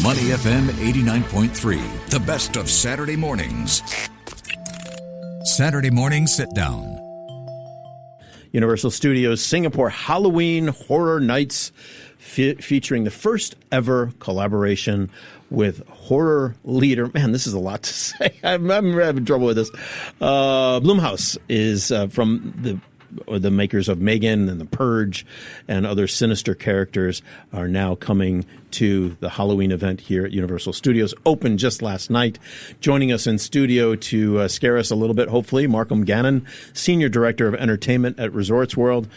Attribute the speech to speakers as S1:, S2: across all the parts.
S1: Money FM 89.3, the best of Saturday mornings. Saturday morning sit down.
S2: Universal Studios Singapore Halloween Horror Nights featuring the first ever collaboration with horror leader. Man, this is a lot to say. I'm having trouble with this. Blumhouse is from the makers of Megan and the Purge and other sinister characters are now coming to the Halloween event here at Universal Studios. Opened just last night. Joining us in studio to scare us a little bit, hopefully, Markham Gannon, Senior Director of Entertainment at Resorts World.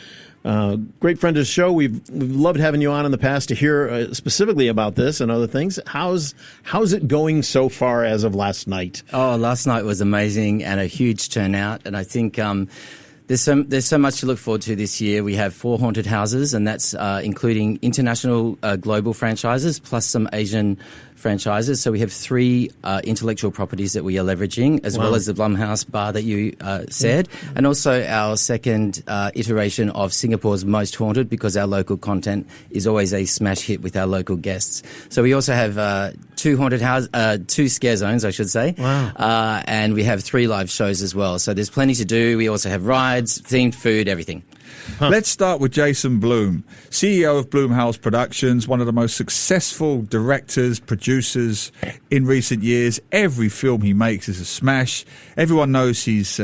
S2: Great friend of the show. We've loved having you on in the past to hear specifically about this and other things. How's it going so far as of last night?
S3: Oh, last night was amazing and a huge turnout. And I think there's so much to look forward to this year. We have 4 haunted houses, and that's including international global franchises plus some Asian franchises. So we have 3 intellectual properties that we are leveraging, as well as the Blumhouse bar that you said, and also our second iteration of Singapore's Most Haunted, because our local content is always a smash hit with our local guests. So we also have 2 haunted houses, 2 scare zones, I should say, and we have 3 live shows as well. So there's plenty to do. We also have rides, themed food, everything.
S4: Let's start with Jason Blum, CEO of Blumhouse Productions, one of the most successful directors, producers in recent years. Every film he makes is a smash. Everyone knows his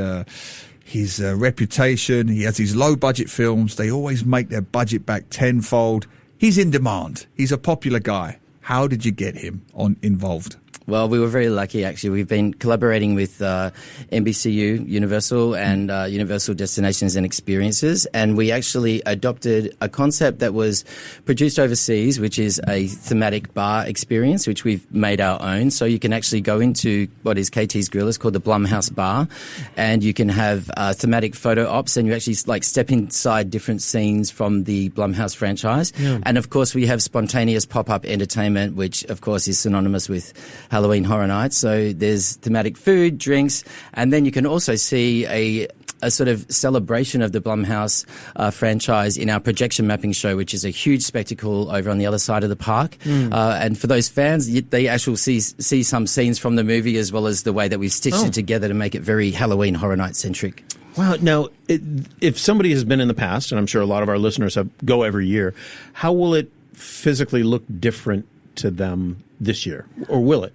S4: reputation. He has these low-budget films. They always make their budget back tenfold. He's in demand. He's a popular guy. How did you get him involved?
S3: Well, we were very lucky, actually. We've been collaborating with NBCU, Universal, and Universal Destinations and Experiences, and we actually adopted a concept that was produced overseas, which is a thematic bar experience, which we've made our own. So you can actually go into what is KT's Grill, it's called the Blumhouse Bar, and you can have thematic photo ops, and you actually step inside different scenes from the Blumhouse franchise. Yeah. And of course, we have spontaneous pop-up entertainment, which of course is synonymous with Halloween Horror Nights. So there's thematic food, drinks, and then you can also see a sort of celebration of the Blumhouse franchise in our projection mapping show, which is a huge spectacle over on the other side of the park. And for those fans, they actually see some scenes from the movie, as well as the way that we've stitched it together to make it very Halloween Horror Night centric.
S2: Wow. Now, if somebody has been in the past, and I'm sure a lot of our listeners go every year, how will it physically look different to them this year, or will it?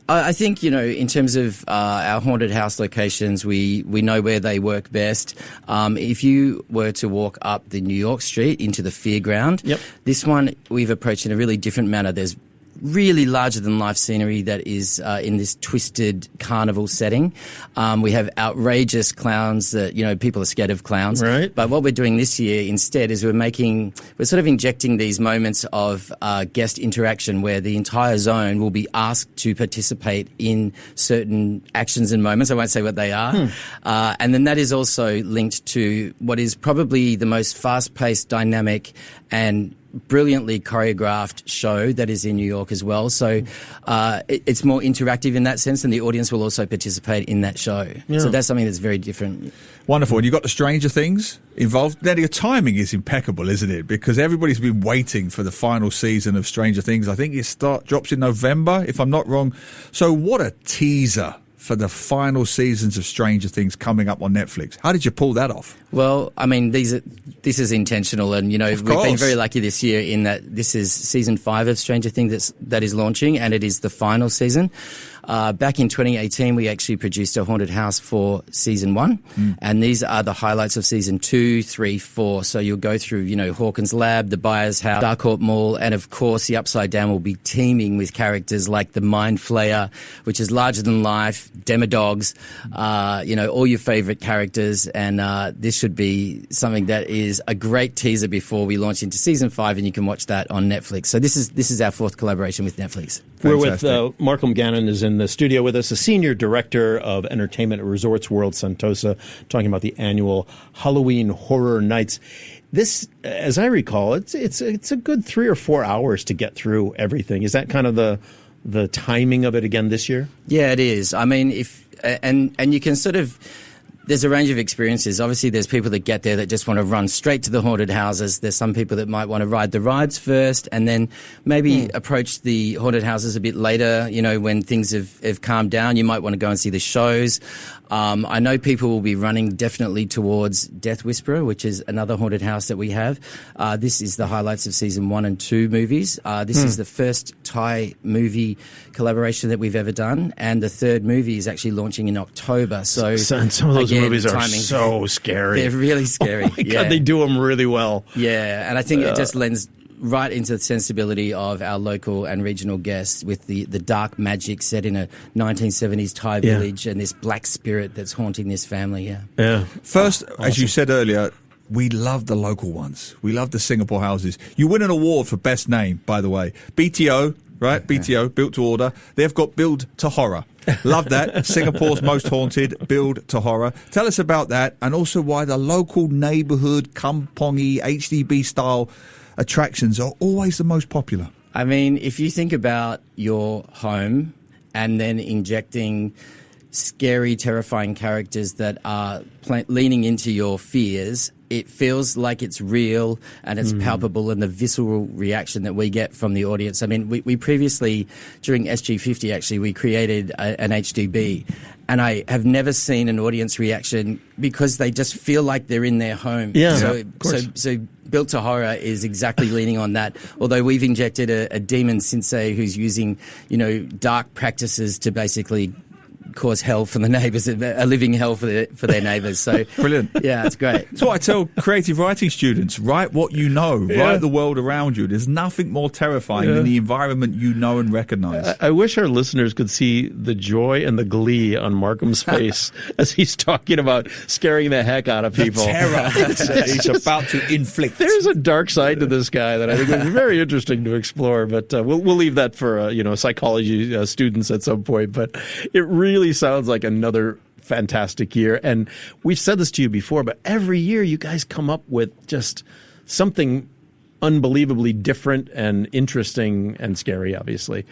S3: I think, in terms of our haunted house locations, we know where they work best. If you were to walk up the New York Street into the Fairground, this one we've approached in a really different manner. There's really larger than life scenery that is in this twisted carnival setting. We have outrageous clowns that, people are scared of clowns.
S2: Right.
S3: But what we're doing this year instead is we're sort of injecting these moments of guest interaction where the entire zone will be asked to participate in certain actions and moments. I won't say what they are. And then that is also linked to what is probably the most fast-paced, dynamic, and brilliantly choreographed show that is in New York as well. So it's more interactive in that sense, and the audience will also participate in that show. Yeah. So that's something that's very different.
S4: Wonderful. And you've got the Stranger Things involved. Now, your timing is impeccable, isn't it? Because everybody's been waiting for the final season of Stranger Things. I think it drops in November, if I'm not wrong. So what a teaser for the final seasons of Stranger Things coming up on Netflix. How did you pull that off?
S3: Well, I mean, this is intentional, and we've been very lucky this year in that this is season 5 of Stranger Things that is launching, and it is the final season. Back in 2018, we actually produced a haunted house for season 1, and these are the highlights of season 2, 3, 4. So you'll go through, Hawkins Lab, the Buyer's House, Darkcourt Mall, and of course the Upside Down will be teeming with characters like the Mind Flayer, which is larger than life, Demodogs, all your favorite characters, and this should be something that is a great teaser before we launch into season 5, and you can watch that on Netflix. So this is our 4th collaboration with Netflix.
S2: We're with Markham Gannon is in the studio with us, a Senior Director of Entertainment at Resorts World Sentosa, talking about the annual Halloween Horror Nights. This, as I recall, it's a good 3 or 4 hours to get through everything. Is that kind of the timing of it again this year?
S3: Yeah, it is. I mean, and you can sort of There's a range of experiences. Obviously, there's people that get there that just want to run straight to the haunted houses. There's some people that might want to ride the rides first and then maybe approach the haunted houses a bit later, when things have calmed down. You might want to go and see the shows. I know people will be running definitely towards Death Whisperer, which is another haunted house that we have. This is the highlights of season 1 and 2 movies. This is the first Thai movie collaboration that we've ever done, and the third movie is actually launching in October. So
S2: and some of those movies are so scary.
S3: They're really scary.
S2: Oh my God, they do them really well.
S3: Yeah, and I think it just lends right into the sensibility of our local and regional guests with the dark magic set in a 1970s Thai village and this black spirit that's haunting this family.
S2: Yeah.
S4: First, as you said earlier, we love the local ones. We love the Singapore houses. You win an award for best name, by the way. BTO, right? BTO, Built to Order. They've got Build to Horror. Love that. Singapore's most haunted, Build to Horror. Tell us about that, and also why the local neighbourhood, kampongy, HDB style attractions are always the most popular.
S3: I mean, if you think about your home and then injecting scary, terrifying characters that are leaning into your fears, it feels like it's real and it's palpable, and the visceral reaction that we get from the audience. I mean, we previously, during SG50, actually, we created an HDB, and I have never seen an audience reaction because they just feel like they're in their home. So Built to Horror is exactly leaning on that. Although we've injected a demon sensei who's using, dark practices to basically cause hell for the neighbours, a living hell for their neighbours. So
S4: brilliant.
S3: Yeah, it's great.
S4: That's what I tell creative writing students. Write what you know. Write the world around you. There's nothing more terrifying than the environment you know and recognise.
S2: I wish our listeners could see the joy and the glee on Markham's face as he's talking about scaring the heck out of people.
S4: The terror he's about to inflict.
S2: There's a dark side to this guy that I think would be very interesting to explore, but we'll leave that for psychology students at some point. But it really sounds like another fantastic year. And we've said this to you before, but every year you guys come up with just something unbelievably different and interesting and scary, obviously.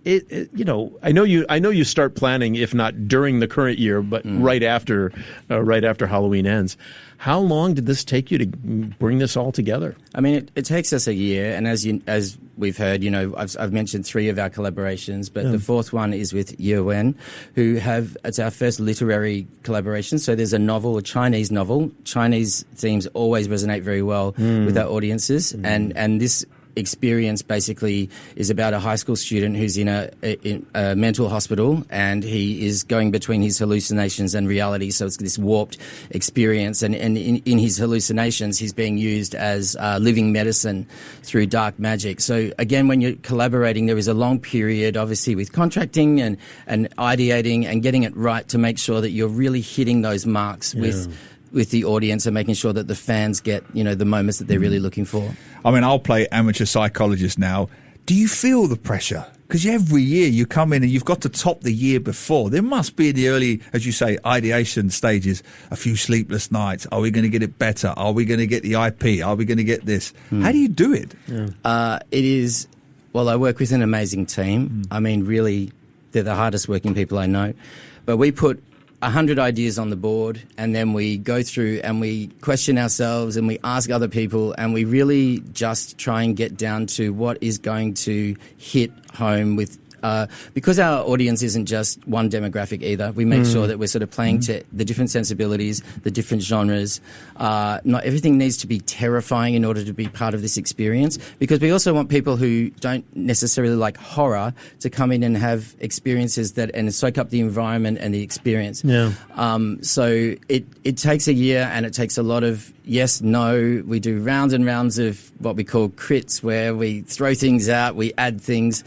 S2: I know you start planning, if not during the current year, but right after Halloween ends. How long did this take you to bring this all together? I
S3: mean, it takes us a year, and as we've heard, I've mentioned 3 of our collaborations, but the 4th one is with Yuan, it's our first literary collaboration. So there's a novel, a Chinese novel. Chinese themes always resonate very well with our audiences, and this experience basically is about a high school student who's in a mental hospital, and he is going between his hallucinations and reality. So it's this warped experience, and in his hallucinations he's being used as living medicine through dark magic. So again, when you're collaborating, there is a long period obviously with contracting and ideating and getting it right to make sure that you're really hitting those marks with the audience and making sure that the fans get, the moments that they're really looking for.
S4: I mean, I'll play amateur psychologist now. Do you feel the pressure? Because every year you come in and you've got to top the year before. There must be in the early, as you say, ideation stages, a few sleepless nights. Are we going to get it better? Are we going to get the IP? Are we going to get this? How do you do it?
S3: It is, I work with an amazing team. I mean, really, they're the hardest working people I know. But we put 100 ideas on the board, and then we go through and we question ourselves and we ask other people, and we really just try and get down to what is going to hit home with because our audience isn't just one demographic either. We make sure that we're sort of playing to the different sensibilities, the different genres. Not everything needs to be terrifying in order to be part of this experience, because we also want people who don't necessarily like horror to come in and have experiences and soak up the environment and the experience. So it takes a year, and it takes a lot of yes, no. We do rounds and rounds of what we call crits, where we throw things out, we add things,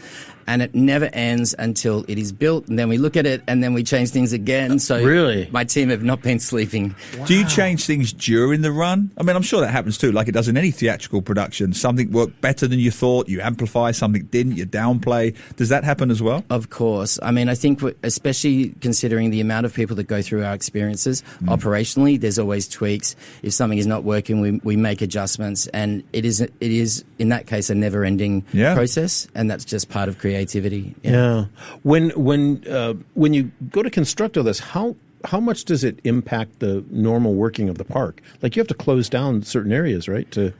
S3: and it never ends until it is built, and then we look at it, and then we change things again. So
S2: really,
S3: my team have not been sleeping.
S4: Wow. Do you change things during the run? I mean, I'm sure that happens too, like it does in any theatrical production. Something worked better than you thought, you amplify, something didn't, you downplay. Does that happen as well?
S3: Of course. I mean, I think especially considering the amount of people that go through our experiences, operationally, there's always tweaks. If something is not working, we make adjustments, and it is in that case a never-ending process, and that's just part of creativity.
S2: When you go to construct all this, how how much does it impact the normal working of the park? Like, you have to close down certain areas, right, to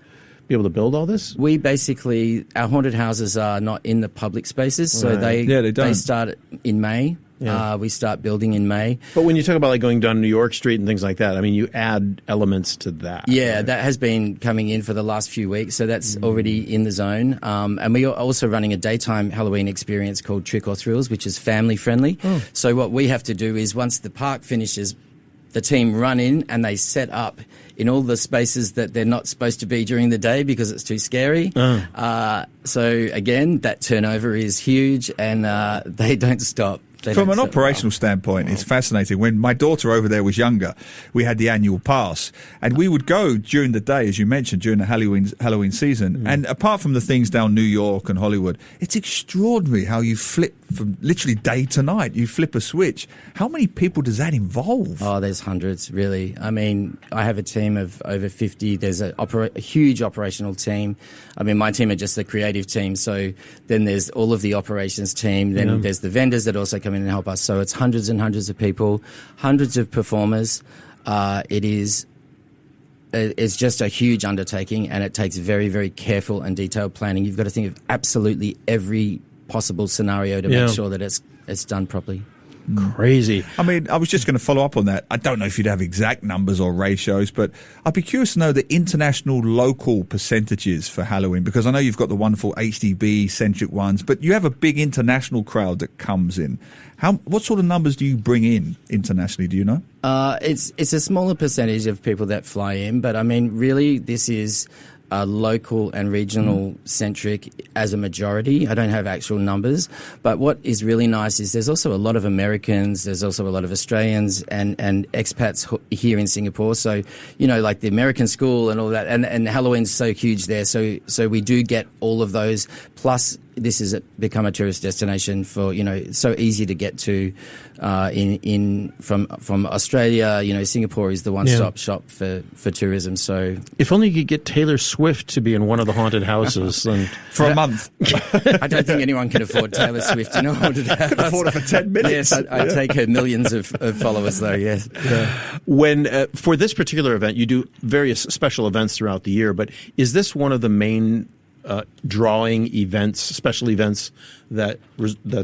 S2: be able to build all this?
S3: We basically, our haunted houses are not in the public spaces, so
S2: Right.
S3: they start in May.
S2: Yeah.
S3: We start building in May.
S2: But when you talk about like going down New York Street and things like that, I mean, you add elements to that.
S3: Yeah,
S2: right?
S3: that has been coming in for the last few weeks, so that's already in the zone. And we are also running a daytime Halloween experience called Trick or Thrills, which is family friendly.
S2: Oh.
S3: So what we have to do is once the park finishes, the team run in and they set up in all the spaces that they're not supposed to be during the day because it's too scary. So again, that turnover is huge, and they don't stop.
S4: From an operational standpoint, it's fascinating. When my daughter over there was younger, we had the annual pass, and we would go during the day, as you mentioned, during the Halloween season. And apart from the things down New York and Hollywood, it's extraordinary how you flip from literally day to night. You flip a switch. How many people does that involve?
S3: Oh, there's hundreds, really. I mean, I have a team of over 50. There's a huge operational team. I mean, my team are just the creative team. So then there's all of the operations team. Then there's the vendors that also come in and help us. So it's hundreds and hundreds of people, hundreds of performers. It's just a huge undertaking, and it takes very, very careful and detailed planning. You've got to think of absolutely every possible scenario to make sure that it's done properly.
S2: Crazy.
S4: I mean, I was just going to follow up on that. I don't know if you'd have exact numbers or ratios, but I'd be curious to know the international local percentages for Halloween, because I know you've got the wonderful HDB-centric ones, but you have a big international crowd that comes in. What sort of numbers do you bring in internationally, do you know?
S3: It's a smaller percentage of people that fly in, but I mean, really, this is local and regional centric as a majority. I don't have actual numbers, but what is really nice is there's also a lot of Americans, there's also a lot of Australians and expats here in Singapore. So, you know, like the American school and all that, and Halloween's so huge there. So we do get all of those. Plus, this has become a tourist destination for, you know, so easy to get to from Australia. You know, Singapore is the one-stop shop for tourism. So
S2: if only you could get Taylor Swift to be in one of the haunted houses
S4: for a month.
S3: I don't think anyone can afford Taylor Swift in a haunted house.
S4: Can afford it for 10 minutes.
S3: Yes, I'd take her millions of followers, though, yes.
S2: When for this particular event, you do various special events throughout the year, but is this one of the main drawing events, special events that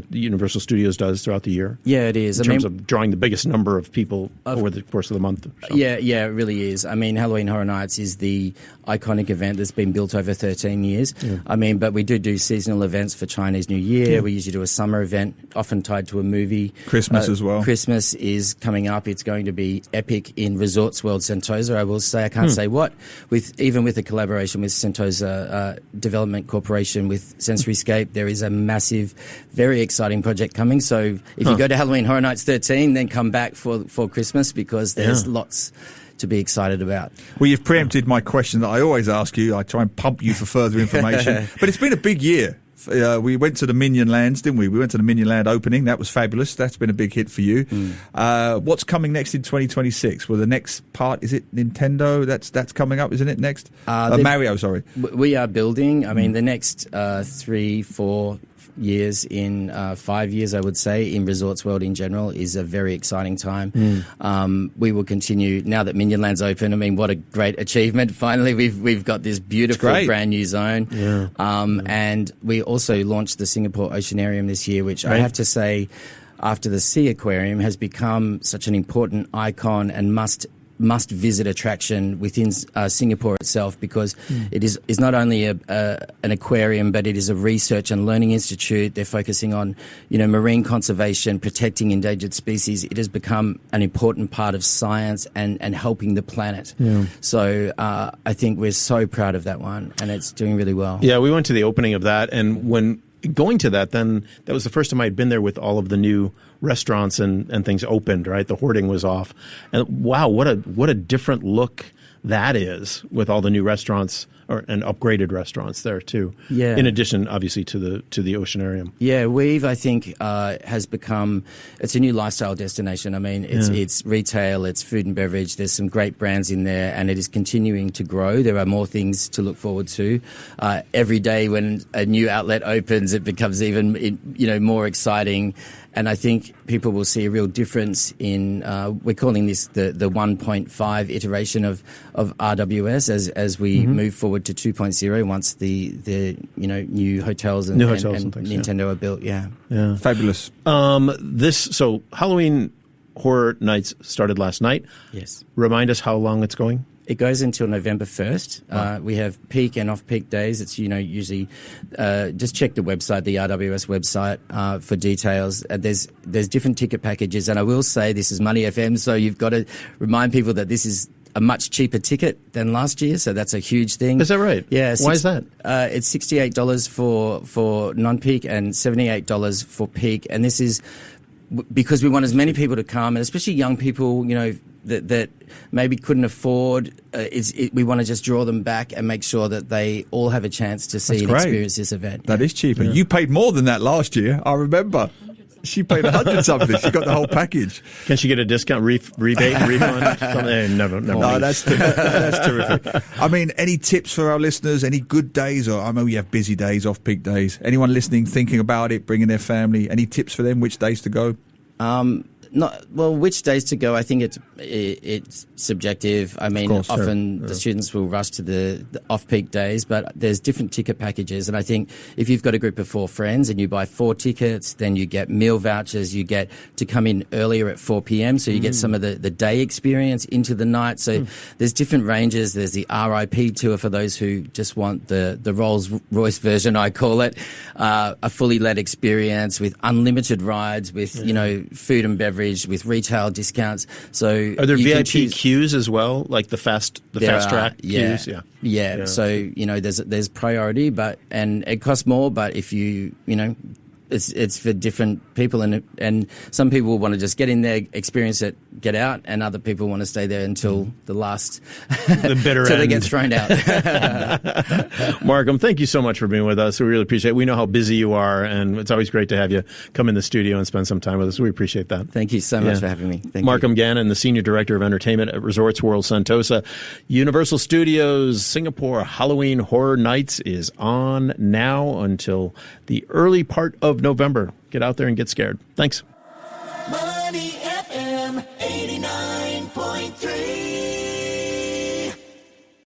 S2: Universal Studios does throughout the year?
S3: Yeah, it is.
S2: In terms of drawing the biggest number of people over the course of the month.
S3: Yeah, it really is. I mean, Halloween Horror Nights is the iconic event that's been built over 13 years. Yeah. I mean, but we do seasonal events for Chinese New Year. Yeah. We usually do a summer event, often tied to a movie.
S4: Christmas as well.
S3: Christmas is coming up. It's going to be epic in Resorts World Sentosa. I will say, I can't say what, even with a collaboration with Sentosa Development Corporation with Sensoryscape, there is a massive, very exciting project coming. So if you go to Halloween Horror Nights 13, then come back for Christmas, because there's lots to be excited about.
S4: Well, you've preempted my question that I always ask you. I try and pump you for further information. But it's been a big year. We went to the Minion Lands, didn't we? We went to the Minion Land opening. That was fabulous. That's been a big hit for you. What's coming next in 2026? Well, the next part, is it Nintendo? That's coming up, isn't it, next? Mario, sorry.
S3: We are building. I mean, the next 3-4 years, in 5 years, I would say, in Resorts World in general, is a very exciting time. We will continue now that Minion Land's open. I mean, what a great achievement! Finally, we've got this beautiful brand new zone. And we also launched the Singapore Oceanarium this year, which I have to say, after the Sea Aquarium, has become such an important icon and must visit attraction within Singapore itself, because it is not only an aquarium, but it is a research and learning institute. They're focusing on, you know, marine conservation, protecting endangered species. It has become an important part of science and helping the planet. So I think we're so proud of that one, and it's doing really well.
S2: Yeah, we went to the opening of that, and when going to that, then that was the first time I'd been there with all of the new restaurants and things opened, right? The hoarding was off. And wow, what a different look that is, with all the new restaurants and upgraded restaurants there too.
S3: Yeah.
S2: In addition, obviously, to the Oceanarium.
S3: Yeah, Weave, I think, has become, it's a new lifestyle destination. I mean, it's retail, it's food and beverage. There's some great brands in there, and it is continuing to grow. There are more things to look forward to. Every day when a new outlet opens, it becomes even, more exciting. And I think people will see a real difference in, we're calling this the 1.5 iteration of RWS as we move forward to 2.0 once the new hotels and
S2: things,
S3: Nintendo are built. Yeah.
S4: Fabulous.
S2: So Halloween Horror Nights started last night.
S3: Yes.
S2: Remind us how long it's going.
S3: It goes until November 1st. We have peak and off-peak days. It's, usually just check the website, the RWS website, for details. There's different ticket packages. And I will say this is Money FM, so you've got to remind people that this is a much cheaper ticket than last year. So that's a huge thing.
S2: Is that right?
S3: Yeah.
S2: Why is that?
S3: It's $68 for non-peak and $78 for peak. And this is because we want as many people to come, and especially young people, that maybe couldn't afford. We want to just draw them back and make sure that they all have a chance to see and experience this event.
S4: That is cheaper. Yeah. You paid more than that last year, I remember. She paid 100 something. She got the whole package.
S2: Can she get a discount, rebate, refund? Never.
S4: No, that's terrific. I mean, any tips for our listeners? Any good days? Or I know you have busy days, off-peak days. Anyone listening, thinking about it, bringing their family? Any tips for them? Which days to go?
S3: Which days to go? I think it's subjective. I mean, often the students will rush to the off-peak days, but there's different ticket packages. And I think if you've got a group of 4 friends and you buy 4 tickets, then you get meal vouchers. You get to come in earlier at 4 p.m. So you get some of the day experience into the night. So there's different ranges. There's the RIP tour for those who just want the Rolls Royce version, I call it, a fully led experience with unlimited rides, with food and beverage, with retail discounts. So
S2: are there VIP queues as well, like the fast track queues?
S3: Yeah. So there's priority, and it costs more. But if it's for different people, and some people want to just get in there, experience it, get out, and other people want to stay there until the last,
S2: the bitter
S3: until
S2: end.
S3: they get thrown out.
S2: Markham, thank you so much for being with us. We really appreciate it. We know how busy you are, and it's always great to have you come in the studio and spend some time with us. We appreciate that.
S3: Thank you so much for having me. Thank
S2: Markham
S3: you.
S2: Gannon, the Senior Director of Entertainment at Resorts World Sentosa. Universal Studios Singapore Halloween Horror Nights is on now until the early part of November. Get out there and get scared. Thanks.
S5: Money FM 89.3.